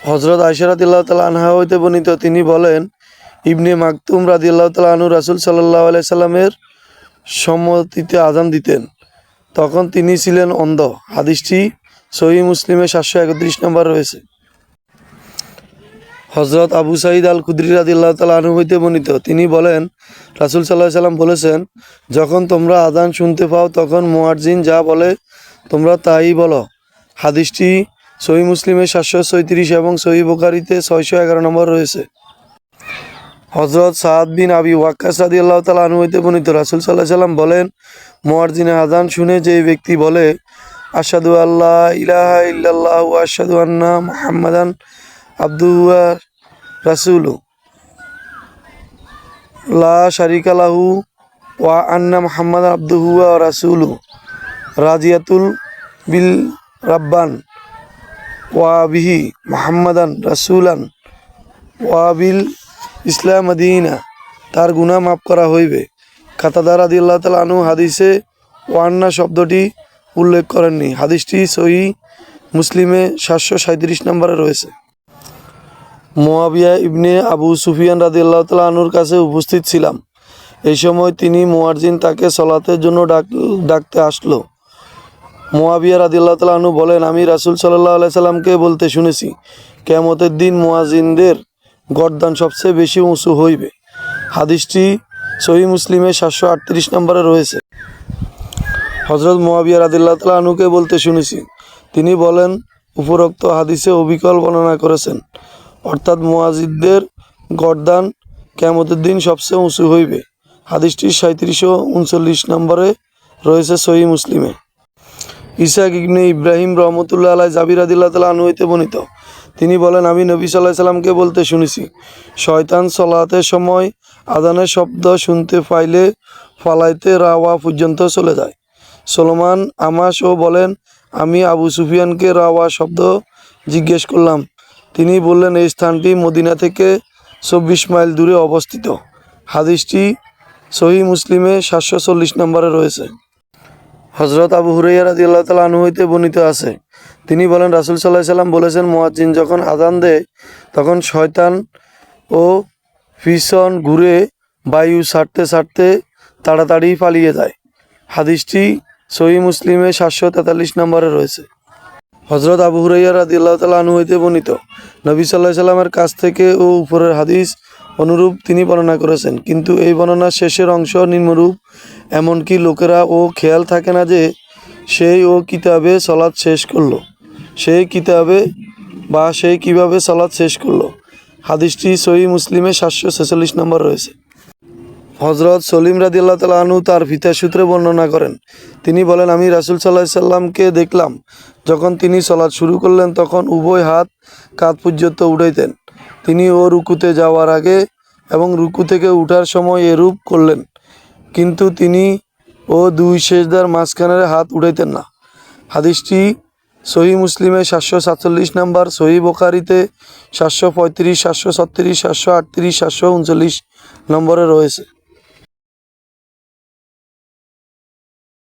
হযরত আয়েশা রাদিয়াল্লাহু তাআলা আনহা হইতে বর্ণিত, তিনি বলেন, ইবনে মাকতুম রাদিয়াল্লাহু তাআলা আনহু রাসূল সাল্লাল্লাহু আলাইহি সাল্লামের সম্মতিতে আযান দিতেন। তখন তিনি ছিলেন অন্ধ। হাদিসটি সহিহ মুসলিমে 731 নম্বর রয়েছে। হযরত আবু সাঈদ আল খুদরি রাদিয়াল্লাহু তাআলা আনহু হইতে বর্ণিত, তিনি বলেন, রাসূল সাল্লাল্লাহু আলাইহি সাল্লাম বলেছেন, যখন তোমরা আযান শুনতে পাও তখন মুয়াজ্জিন যা বলে তোমরা তাই বলো। হাদিসটি সহিহ মুসলিমে 736 এবং সহিহ বুখারীতে 611 নম্বর রয়েছে। হযরত সাদ বিন আবি ওয়াক্কাস রাদিয়াল্লাহু তাআলা আনহু হইতে বর্ণিত, রাসূল সাল্লাল্লাহু আলাইহি সাল্লাম বলেন, মুয়াজ্জিনের আযান শুনে যে ব্যক্তি বলে, আশহাদু আল্লা ইলাহা ইল্লাল্লাহু ওয়া আশহাদু আন্না মুহাম্মাদান আবদুহু ওয়া রাসূলুহু লা শারীকা লাহু ওয়া আন্না মুহাম্মাদান আবদুহু ওয়া রাসূলুহু রাজিয়াতুল বিল রাব্বান ওয়া বিহি মুহাম্মাদান রাসূলান ওয়া বিল ইসলাম মদিনা, তার গুনাহ মাফ করা হইবে। কাতাদা রাদিয়াল্লাহু তাআলা আনহু হাদিসে ওয়ান্না শব্দটি উল্লেখ করেননি। হাদিসটি সহিহ মুসলিমে 737 নম্বরে রয়েছে। মুয়াবিয়া ইবনে আবু সুফিয়ান রাদিয়াল্লাহু তাআলা আনহুর কাছে উপস্থিত ছিলাম। এই সময় তিনি মুয়াজ্জিন তাকে সালাতের জন্য ডাকতে আসলো। মুয়াবিয়া রাদিয়াল্লাহু তাআলা আনহু বলেন, আমি রাসূল সাল্লাল্লাহু আলাইহি সাল্লামকে বলতে শুনেছি, কিয়ামতের দিন মুয়াজ্জিনদের গর্দান সবচেয়ে বেশি উঁচু হইবে। হাদিসটি সহিহ মুসলিমে 738 নম্বরে রয়েছে। হযরত মুয়াবিয়া রাদিয়াল্লাহু তাআলা আনহুকে বলতে শুনেছি, তিনি বলেন, উপরোক্ত হাদিসে অবিকল বর্ণনা করেছেন, অর্থাৎ মুয়াজ্জিনদের গর্দান কিয়ামতের দিন সবচেয়ে উঁচু হইবে। হাদিসটি 37 ও 39 নম্বরে রয়েছে সহিহ মুসলিমে। ইসহাক ইবনে ইব্রাহিম রাহমাতুল্লাহ আলাইহি জাবির রাদিয়াল্লাহু তাআলা আনহু হইতে বর্ণিত, তিনি বলেন, আমি নবী সাল্লাল্লাহু আলাইহি সাল্লামকে বলতে শুনেছি, শয়তান সালাতের সময় আযানের শব্দ শুনতে পাইলে ফালাইতে রাওয়া পর্যন্ত চলে যায়। সুলাইমান আমাশও বলেন, আমি আবু সুফিয়ানকে রাওয়া শব্দ জিজ্ঞেস করলাম। তিনি বললেন, এই স্থানটি মদিনা থেকে 24 মাইল দূরে অবস্থিত। হাদিসটি সহিহ মুসলিমে 740 নম্বরে রয়েছে। হযরত আবু হুরায়রা রাদিয়াল্লাহু তাআলা আনহু হইতে বর্ণিত আছে, তিনি বলেন, রাসূল সাল্লাল্লাহু আলাইহি সাল্লাম বলেছেন, মুয়াজ্জিন যখন আযান দেয় তখন শয়তান ও পিছন ঘুরে বায়ু ছাড়তে ছাড়তে তাড়াতাড়ি পালিয়ে যায়। হাদিসটি সহিহ মুসলিমে 743 নম্বরে রয়েছে। হযরত আবু হুরায়রা রাদিয়াল্লাহু তাআলা আনহু হইতে বর্ণিত, নবী সাল্লাল্লাহু আলাইহি সাল্লামের কাছ থেকে ও উপরের হাদিস অনুরূপ তিনি বর্ণনা করেছেন, কিন্তু এই বর্ণনার শেষের অংশ নিম্নরূপ, এমনকি লোকেরা ও খেয়াল থাকে না যে সেই কিভাবে সালাত শেষ করলো। সেই কিভাবে সালাত শেষ করলো। হাদিসটি সহিহ মুসলিমে 746 নম্বর রয়েছে। হযরত সলিম রাদিয়াল্লাহু তাআলা আনহু তার পিতার সূত্রে বর্ণনা করেন, তিনি বলেন, আমি রাসূল সাল্লাল্লাহু আলাইহি সাল্লামকে দেখলাম, যখন তিনি সালাত শুরু করলেন তখন উভয় হাত কাঁধ পর্যন্ত উঠাইতেন। তিনি রুকুতে যাওয়ার আগে এবং রুকু থেকে উঠার সময় এরূপ করলেন, কিন্তু তিনি দুই সিজদার মাঝখানের হাত উঠাইতেন না। হাদিসটি সহিহ মুসলিমে 747 নম্বর, সহিহ বুখারীতে 735, 736, 738, 739 নম্বরে রয়েছে।